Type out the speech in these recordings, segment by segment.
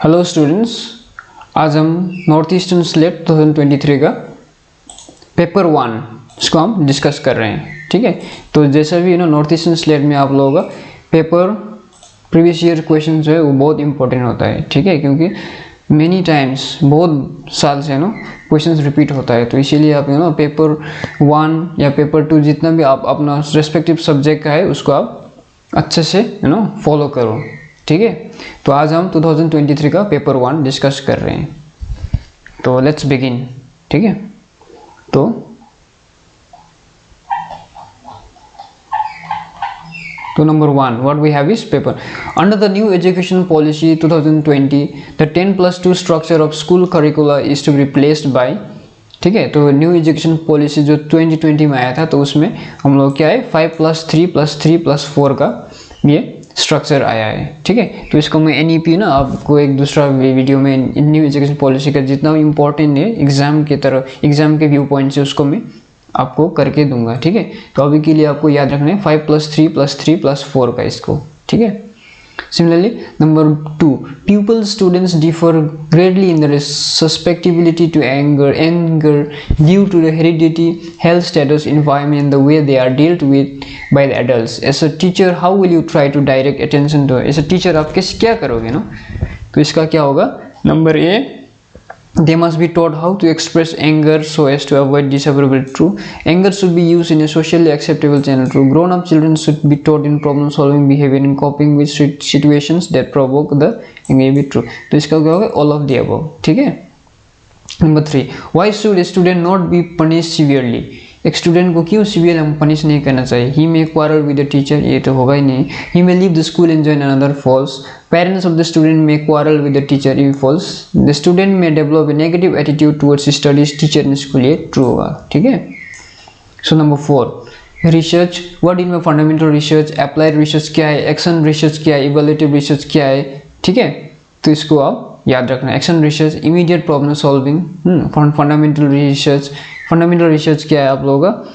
Hello students, आज हम north eastern slate 2023 का पेपर 1 इसको हम डिस्कस कर रहे हैं। ठीक है, तो जैसा भी नॉर्थ ईस्टर्न स्लेट में आप लोगों का पेपर प्रीवियस ईयर क्वेश्चन जो है वो बहुत इंपॉर्टेंट होता है। ठीक है, क्योंकि मेनी टाइम्स बहुत साल से क्वेश्चंस रिपीट होता है, तो इसीलिए आप पेपर 1 या पेपर 2 जितना भी आप अपना रेस्पेक्टिव सब्जेक्ट का है उसको आप अच्छे से फॉलो करो। ठीक है, तो आज हम 2023 का पेपर 1 डिस्कस कर रहे हैं, तो लेट्स बिगिन। ठीक है, तो number 1, what we have is paper. Under the new education policy 2020, the 10+2 structure of school curricula is to be replaced by, ठीक है, तो न्यू एजुकेशन पॉलिसी जो 2020 में आया था, तो उसमें हम लोग क्या है 5+3+3+4 का ये स्ट्रक्चर आया है। ठीक है, तो इसको मैं NEP आपको एक दूसरा वीडियो में न्यू एजुकेशन पॉलिसी का जितना इम्पोर्टेंट है एग्जाम के तरफ, एग्जाम के व्यू पॉइंट से उसको मैं आपको करके दूंगा। ठीक है, तो अभी के लिए आपको याद रखना है 5+3+3+4 का इसको। ठीक है, similarly number 2, pupil students differ greatly in their susceptibility to anger due to the heredity, health status, environment and the way they are dealt with by the adults. As a teacher, how will you try to direct attention to? As a teacher आप कैसे क्या करोगे तो इसका क्या होगा, number A, they must be taught how to express anger so as to avoid disapproval. True, anger should be used in a socially acceptable channel. True, grown-up children should be taught in problem-solving behavior and coping with situations that provoke the anger. Be true, तो इसका क्या होगा, all of the above. ठीक है, number 3, why should a student not be punished severely? एक student को क्यों severe हम पनिश नहीं करना चाहिए? He may quarrel with the teacher, ये तो होगा ही नहीं। He may leave the school and join another, false. Parents of the student may quarrel with the teacher, ये false. The student may develop a negative attitude towards studies, teacher in school, ये true होगा। ठीक है, so number 4, research. What in fundamental research, applied research क्या है, action research क्या है, evaluative research क्या है। ठीक है, तो इसको आप याद रखना। Action research, immediate problem solving. Fundamental research, fundamental research क्या है आप लोगों का,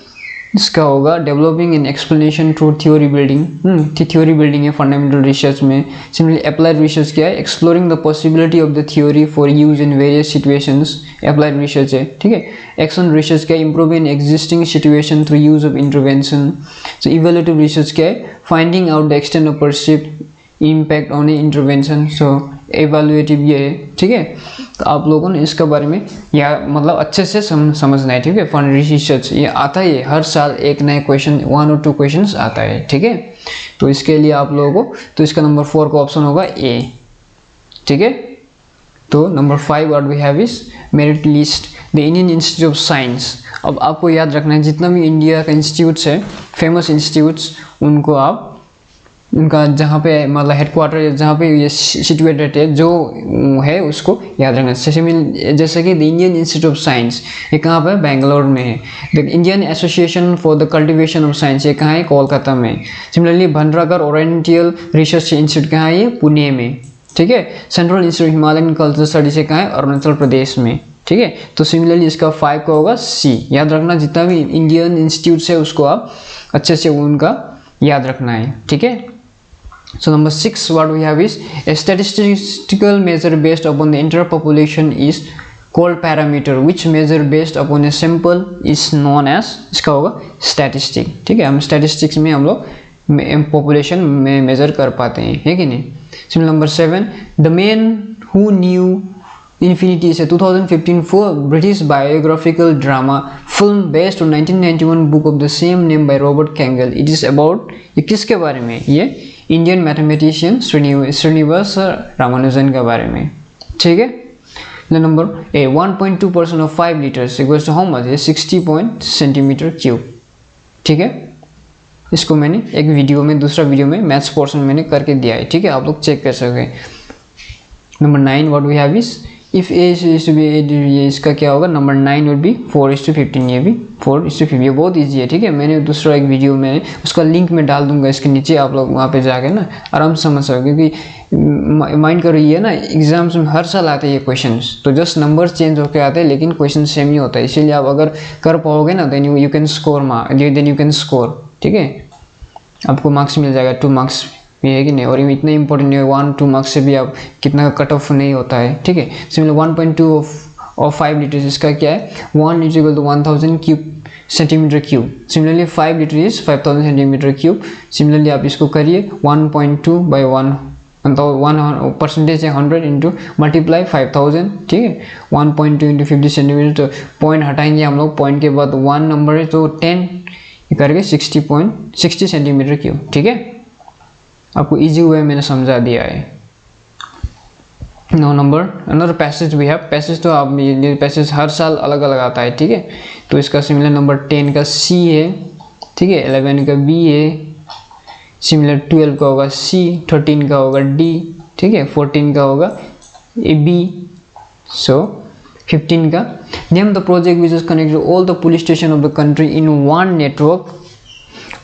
इसका होगा developing an explanation through theory building. Theory building है फंडामेंटल रिसर्च में। सिमिलरली अप्लाइड रिसर्च क्या है, exploring the possibility of the theory for use in various situations, applied research है। ठीक है, एक्शन रिसर्च क्या है, improving existing situation through use of intervention. So evaluative research क्या है, finding out the extent of perceived impact on a intervention. So evaluative ये है। ठीक है, तो आप लोगों ने इसके बारे में या मतलब अच्छे से समझना है। ठीक है, फंड रिसर्च ये आता है, हर साल एक नए क्वेश्चन 1 और 2 क्वेश्चंस आता है। ठीक है, तो इसके लिए आप लोगों को, तो इसका नंबर 4 का ऑप्शन होगा A। ठीक है, तो number 5 what we have is merit list, the Indian Institute of Science. अब आपको याद रखना है जितना भी इंडिया का इंस्टीट्यूट्स है, फेमस इंस्टीट्यूट्स, उनको आप उनका जहाँ पे मतलब हेडक्वार्टर जहाँ पे ये सिचुएटेड है जो है उसको याद रखना। जैसे कि the Indian Institute of science, ये कहाँ पे, बेंगलोर में है। The Indian association for the cultivation of science, ये कहाँ है, कोलकाता में। Similarly Bhandarkar oriental research institute कहाँ है, ये पुणे में। ठीक है, central institute Himalayan culture studies कहाँ है, अरुणाचल प्रदेश में। ठीक है, तो सिमिलरली इसका 5 का होगा C। याद रखना जितना भी इंडियन इंस्टीट्यूट है उसको आप अच्छे से उनका याद रखना है। ठीक है, so number 6 what we have is a statistical measure based upon the entire population is called parameter, which measure based upon a sample is known as, इसका होगा statistic। ठीक है, हम statistics में हम लोग population में measure कर पाते हैं, है कि नहीं। so number 7, the man who knew Infinity is a 2015 British biographical drama film based on 1991 book of the same name by Robert Kangel. It is about, ये किसके बारे में, ये इंडियन मैथमेटिशियन श्रीनिवास रामानुजन के बारे में। ठीक है, number 1.2% of 5 litres equals to how much, 60 centimetre cube. ठीक है, इसको मैंने एक वीडियो में, दूसरा वीडियो में मैथ्स पोर्शन मैंने करके दिया है। ठीक है, आप लोग चेक कर सकते। Number 9 what we have is if A is to be, ये इसका क्या होगा, नंबर 9 वुड बी 4:15, ये भी 4:15, ये बहुत इजी है। ठीक है, मैंने दूसरा एक वीडियो में उसका लिंक में डाल दूंगा इसके नीचे, आप लोग वहाँ पे जाके आराम से समझ सकते, क्योंकि माइंड करो ये एग्जाम्स में हर साल आते हैं ये क्वेश्चंस, तो जस्ट नंबर चेंज होकर आते हैं लेकिन क्वेश्चन सेम ही होता है। इसीलिए आप अगर कर पाओगे then you can score, then you can score. ठीक है, आपको मार्क्स मिल जाएगा 2 मार्क्स ये है कि नहीं, और ये इतना इंपॉर्टेंट है, 1-2 मार्क्स से भी आप कितना कट ऑफ नहीं होता है, ठीक है। सिमिलर 1.2 ऑफ 5 लीटर इसका क्या है, 1 is equal to 1000 cube centimetre cube. Similarly 5 litre is 5000 centimetre cube. Similarly आप इसको करिए 1.2 बाई 1 परसेंटेज है 100 इंटू मल्टीप्लाई 5000, ठीक है। 1.2 इंटू 50 सेंटीमीटर, तो पॉइंट हटाएंगे हम लोग, पॉइंट के बाद 1 नंबर है तो 10 करके 60 सेंटीमीटर क्यूब, ठीक है। आपको इजी वे मैंने समझा दिया है। No number another passage we have, passage तो आप ये पैसेज हर साल अलग अलग आता है, ठीक है। तो इसका सिमिलर नंबर 10 का सी है, ठीक है, 11 का बी है, सिमिलर 12 का होगा सी, 13 का होगा डी, ठीक है, 14 का होगा ए बी, सो 15 का name the project which is connected all the police station of the country in one network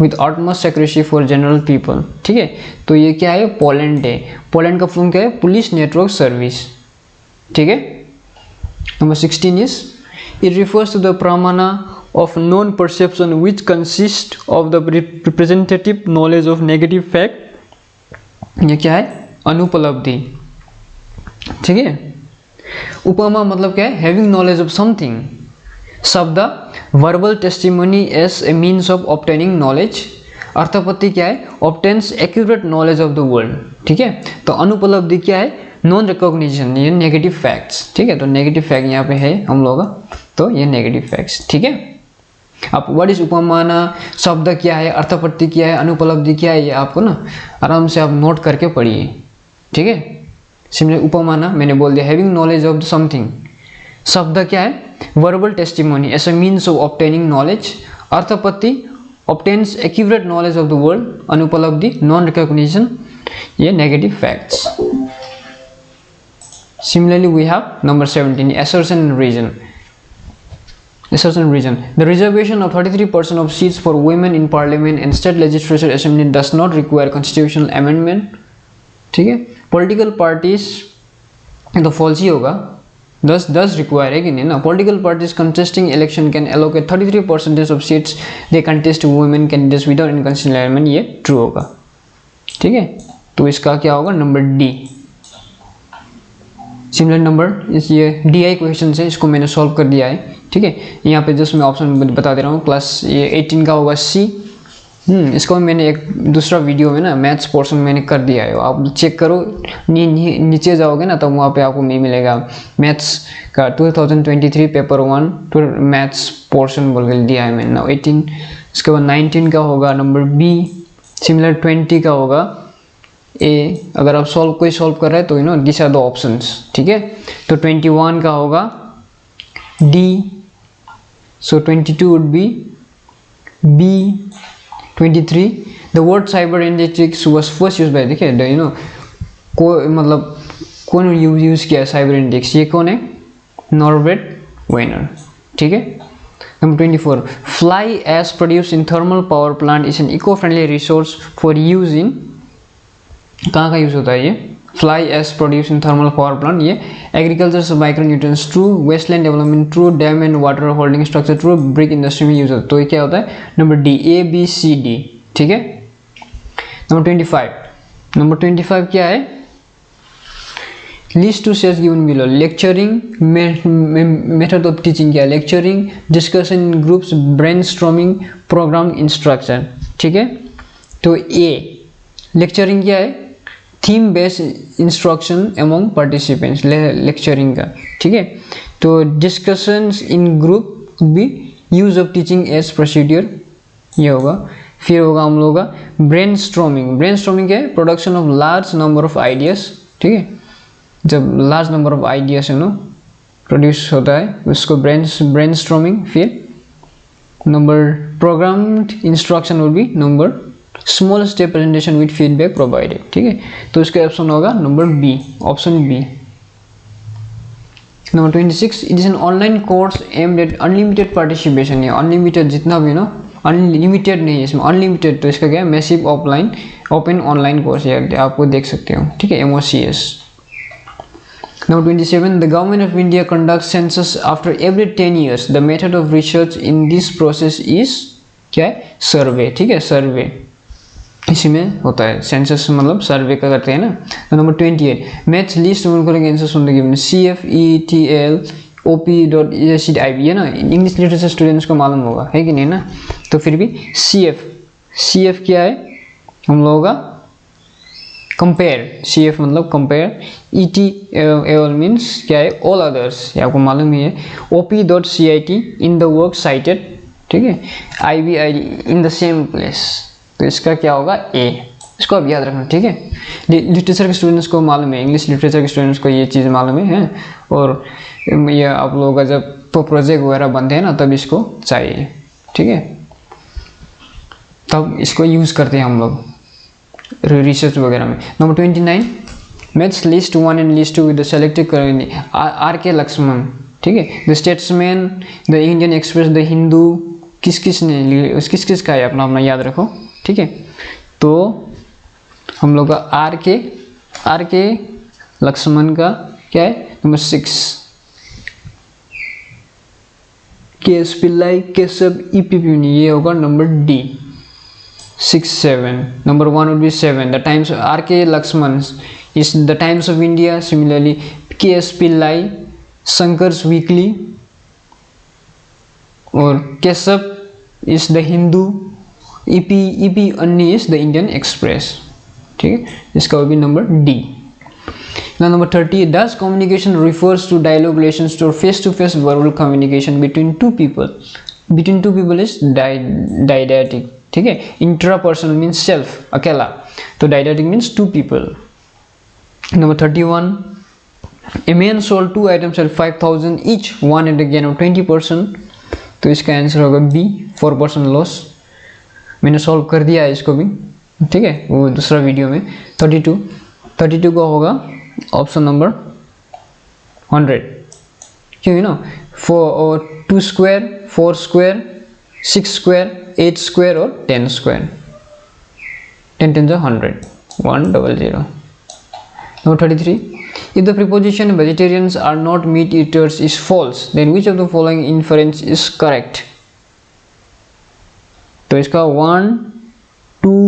with utmost accuracy for general people, ठीक है। तो ये क्या है, पोलैंड है, पोलैंड का फुल क्या है, पुलिस नेटवर्क सर्विस, ठीक है। Number 16 is it refers to the प्रमाणा of known perception which consist of the representative knowledge of negative fact। ये क्या है, अनुपलब्धि, ठीक है। उपमा मतलब क्या है, having knowledge of something। शब्द verbal testimony as a means of obtaining knowledge। अर्थापत्ति क्या है, obtains accurate knowledge of the world, ठीक है। तो अनुपलब्धि क्या है, नॉन रिकॉग्निशन, ये नेगेटिव फैक्ट्स, ठीक है। तो नेगेटिव फैक्ट यहाँ पे है हम लोग का, तो ये नेगेटिव फैक्ट्स, ठीक है। आप व्हाट इज उपमाना, शब्द क्या है, अर्थापत्ति क्या है, अनुपलब्धि क्या है, ये आपको ना आराम से आप नोट करके पढ़िए, ठीक है। सिमिलर उपमाना मैंने बोल दिया, हैविंग नॉलेज ऑफ समथिंग। शब्द क्या है, verbal testimony as a means of obtaining knowledge. अर्थापत्ति obtains accurate knowledge of the world. अनुपलब्धि नॉन रिकॉग्निशन, ये negative facts. Similarly, we have number 17, assertion and reason. Assertion and reason. The reservation of 33% of seats for women in parliament and state legislature assembly does not require constitutional amendment, ठीक है। Political parties तो false ही होगा, does require है कि नहीं ना। Political parties contesting election can allocate 33% of seats they contest to women candidates without any constitutional amendment, ये true होगा, ठीक है। तो इसका क्या होगा, नंबर डी। सिमिलर नंबर इस ये DI क्वेश्चन है, इसको मैंने सॉल्व कर दिया है, ठीक है। यहाँ पे जस्ट मैं ऑप्शन बता दे रहा हूँ। क्लास ये 18 का होगा सी। इसको मैंने एक दूसरा वीडियो में ना मैथ्स पोर्शन मैंने कर दिया है, आप चेक करो, नीचे जाओगे ना तो वहाँ पे आपको मिलेगा मैथ्स का 2023 पेपर 1 मैथ्स पोर्शन बोल के दिया है मैंने ना 18। इसके बाद 19 का होगा नंबर बी। सिमिलर 20 का होगा ए। अगर आप कोई सॉल्व कर रहे हैं तो दिस आर द ऑप्शंस, ठीक है। तो 21 का होगा D, so 22 would be B. 23 the word cyber index was first use by, देखिए मतलब कौन यूज किया साइबर इंडेक्स, ये कौन है, नॉर्बर्ट वेनर, ठीक है। Number 24 fly ash produce in thermal power plant is an eco friendly resource for use in, कहाँ का यूज होता है ये, fly ash produce in thermal power plant, ये एग्रीकल्चर से micro nutrients true, wasteland development true, dam and water holding structure true, brick industry में use होता है। तो ये क्या होता है, number D, A B C D, ठीक है। नंबर 25, नंबर 25 क्या है, list two sets given below. Lecturing method of teaching क्या है, lecturing, discussion in groups, brainstorming, programme instruction, ठीक है। तो ए लेक्चरिंग क्या है, theme based instruction among participants, lecturing का, ठीक है। तो discussions in group B use of teaching as procedure, ये होगा। फिर होगा हम लोग का ब्रेनस्टॉर्मिंग। ब्रेनस्टॉर्मिंग क्या है, production of large number of ideas, ठीक है। जब large number of ideas produce होता है उसको ब्रेनस्टॉर्मिंग। फिर number programmed instruction will be number small step presentation with feedback provided, ठीक है। तो इसका ऑप्शन होगा number B, option B. Number 26 it is an online course aimed at unlimited participation. ये अनलिमिटेड जितना भी अनलिमिटेड नहीं है इसमें, अनलिमिटेड। तो इसका क्या है, massive offline open online course, ये आपको देख सकते हो, ठीक है, MOCS। Now 27 the government of India conducts census after every 10 years. The method of research in this process is क्या है, सर्वे, ठीक है, सर्वे। इसी में होता है सेंसस, मतलब सर्वे का करते हैं ना। तो नंबर 28 मैच लिस्ट आंसर सुन CFETL OP.ESCIB है ना, इंग्लिश लिटरेचर स्टूडेंट्स को मालूम होगा, है कि नहीं ना। तो फिर भी CF क्या है हम लोगों का, कंपेयर, CF मतलब कंपेयर, ETL मीन्स क्या है, ऑल अदर्स, ये आपको मालूम ही है। OP.CIT in the work cited, ठीक है। IBID in the same place, तो इसका क्या होगा A, इसको आप याद रखना, ठीक है। लिटरेचर के स्टूडेंट्स को मालूम है, इंग्लिश लिटरेचर के स्टूडेंट्स को ये चीज़ मालूम है। और ये आप लोगों का जब प्रोजेक्ट वगैरह बनते हैं ना तब इसको चाहिए, ठीक है, तब इसको यूज़ करते हैं हम लोग रिसर्च वगैरह में। Number 29 match list 1 and list 2 with the selected R.K. Laxman, ठीक है। The Statesman, the Indian Express, the Hindu, किस किस का है अपना अपना याद रखो, ठीक है। तो हम लोग का R.K. लक्ष्मण का क्या है number 6, K.S. Pillai, Keshav, E.P. पुनी, ये होगा number D 6 7। Number 1 would be 7. The Times R.K. Lakshman is the Times of India. Similarly, K.S. Pillai, Shankar's Weekly, or Keshav is the Hindu. E.P. Anni is the Indian Express. ठीक है, इसका will be number D. Now number 30. Does communication refers to dialogue relations or face-to-face verbal communication between two people? Between two people is didactic. ठीक है, intrapersonal means self, अकेला, तो didactic means two people. Number 31 a man sold 2 items at 5000 each, 1 at a gain of 20%, तो इसका answer होगा B 4% loss. मैंने solve कर दिया है इसको भी, ठीक है, वो दूसरा वीडियो में। 32 का होगा ऑप्शन नंबर 100, क्योंकि ना 2 स्क्वायर, 4 स्क्वायर, 6 स्क्वायर, 8 स्क्वायर और 10 square, 10 10 100, 100। Number 33. If the preposition vegetarians are not meat eaters is false, then which of the following inference is correct? तो इसका 1 2,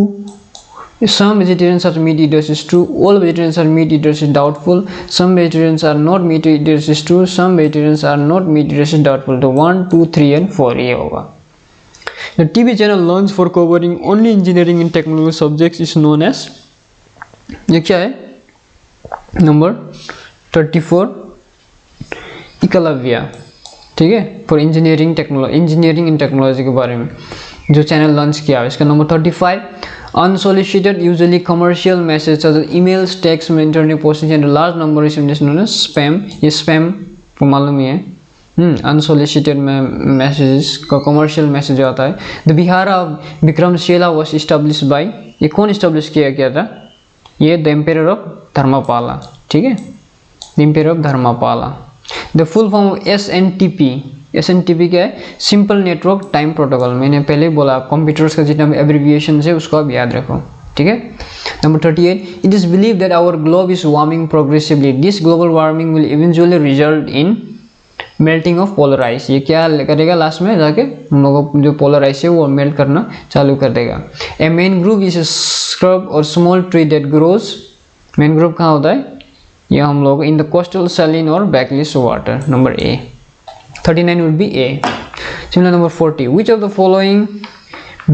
some vegetarians are meat eaters is true, all vegetarians are meat eaters is doubtful, some vegetarians are not meat eaters is true, some vegetarians are not meat eaters is doubtful। तो 1 2 3 and 4 ये होगा। The TV channel launched for covering only engineering and technology subjects is known as, ये क्या है number 34 Eklavya, ठीक है, for engineering and technology के बारे में जो चैनल लॉन्च किया। इसका number 35 unsolicited usually commercial message such as emails, text, internet posting and large number is known as spam. ये स्पैम को मालूम ही है, अनसोलिसिटेड मैसेजेस का कमर्शियल मैसेज आता है। The vihara of Vikramshila was establish by, ये कौन इस्टेब्लिश किया गया था, ये द एम्पेयर ऑफ धर्मपाला, ठीक है, the ampere of Dharmapala. The full form SNTP क्या है, सिंपल नेटवर्क टाइम प्रोटोकॉल। मैंने पहले बोला कंप्यूटर्स का जितना एब्रिविएशन है उसको आप याद रखो, ठीक है। Number 38 it is believe that our globe is warming progressively, this global warming will eventually result in melting of polar ice. ये क्या करेगा लास्ट में जाके हम लोगों को जो पोलर आइस है वो मेल्ट करना चालू कर देगा। ए मैनग्रोव इज ए स्क्रब और small tree that grows, mangrove कहाँ होता है, ये हम लोग इन द कोस्टल सैलिन और बैकलिस water, number A। 39 would be A। Similar number 40 which of the following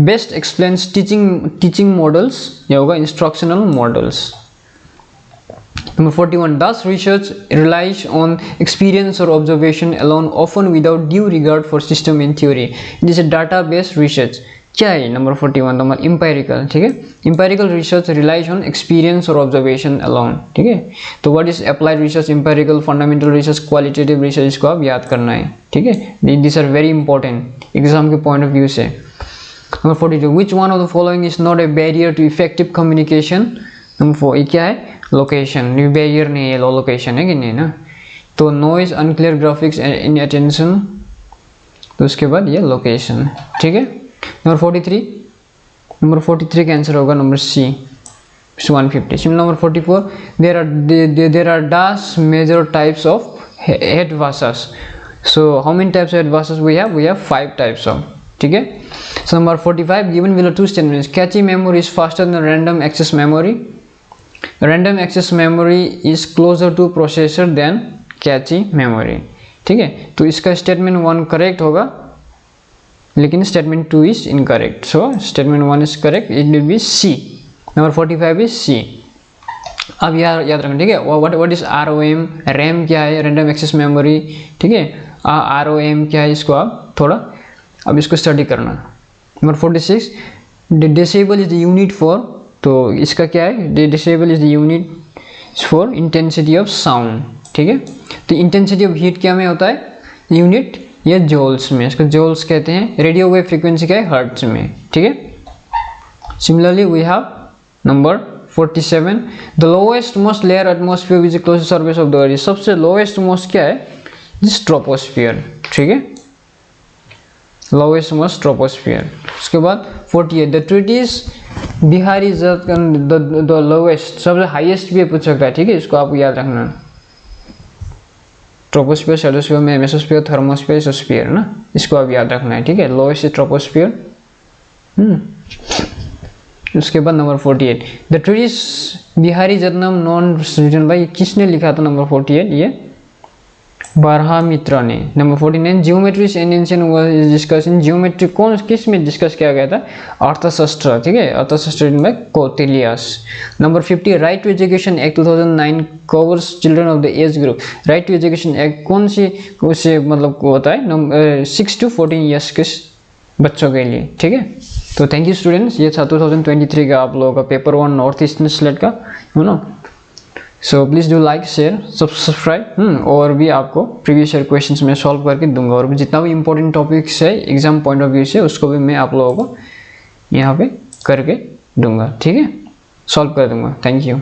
best explains teaching models, ये होगा instructional models। Number 41 does research relies on experience or observation alone, often without due regard for system and theory, it is a data based research। क्या है number 41 number empirical, ठीक है, empirical research relies on experience और observation alone, ठीक है। तो what is applied research, empirical, fundamental research, qualitative research, इसको आप याद करना है, ठीक है, this are very important exam के पॉइंट ऑफ व्यू से। Number 42 which one of the following is not a barrier to effective communication, number 4 ये क्या है, लोकेशन, ये बैरियर नहीं है, लोकेशन है कि नहीं ना। तो नॉइज, अनक्लियर ग्राफिक्स, इन अटेंशन, तो उसके बाद ये लोकेशन, ठीक है। नंबर 43 का आंसर होगा number C 150। Number 44 there are dash major types of head vasas, so how many types of head vasas we have 5 types of, ठीक है। So number 45 given below two statements, cache memory is faster than random access memory, random access memory is closer to processor than cache memory, ठीक है। तो इसका statement 1 correct होगा, लेकिन statement 2 is incorrect, so statement 1 is correct, it will be C, number 45 is C. अब याद रखना, ठीक है। व्हाट इज ROM, रैम क्या है, रैंडम एक्सेस मेमोरी, ठीक है। ROM क्या है, इसको आप थोड़ा अब इसको स्टडी करना। Number 46 disable is the unit for, तो इसका क्या है, disable is the unit for intensity of sound, ठीक है। तो इंटेंसिटी ऑफ हीट क्या में होता है, यूनिट या जॉल्स में, इसको जॉल्स कहते हैं। रेडियो वेव फ्रीक्वेंसी क्या है, हर्ट्ज में, ठीक है। Similarly we have number 47 the lowest most layer atmosphere which closest surface of the Earth, सबसे लोएस्ट मोस्ट क्या है, दिस ट्रोपोस्फियर, ठीक है, लोएस्ट मोस्ट ट्रोपोस्फियर। उसके बाद 48 द ट्रीटीज बिहारी द लोएस्ट, सबसे हाईएस्ट भी पूछ सकता है, ठीक है, इसको आपको याद रखना। ट्रोपोस्फियर, स्ट्रेटोस्फियर, मेसोस्फियर, थर्मोस्फियर, इसोस्फियर ना, इसको आप याद रखना है, ठीक है। Lowest is troposphere. उसके बाद नंबर 48 द ट्रीटीज बिहारी जन्म नॉन रिटन बाई, किसने लिखा था नंबर 48, ये बारहामित्रा ने। Number 49 geometry and ancient was discuss in, geometry कौन किस में डिस्कस किया गया था, अर्थशास्त्र, ठीक है, अर्थशास्त्र में कौटिल्यस। Number 50 right to education act 2009 covers children of the age group, right to education act कौन सी उससे मतलब होता है, नंबर 6 to 14 ईयर्स के बच्चों के लिए, ठीक है। तो थैंक यू स्टूडेंट्स, ये था 2023 का आप लोगों का पेपर 1 नॉर्थ ईस्टर्न स्लेट का, you know. So please do like share subscribe, और भी आपको प्रीवियस ईयर क्वेश्चंस में सॉल्व करके दूंगा, और जितना भी इंपॉर्टेंट टॉपिक्स है एग्जाम पॉइंट ऑफ व्यू से उसको भी मैं आप लोगों को यहाँ पे करके दूंगा, ठीक है, सॉल्व कर दूंगा। Thank you.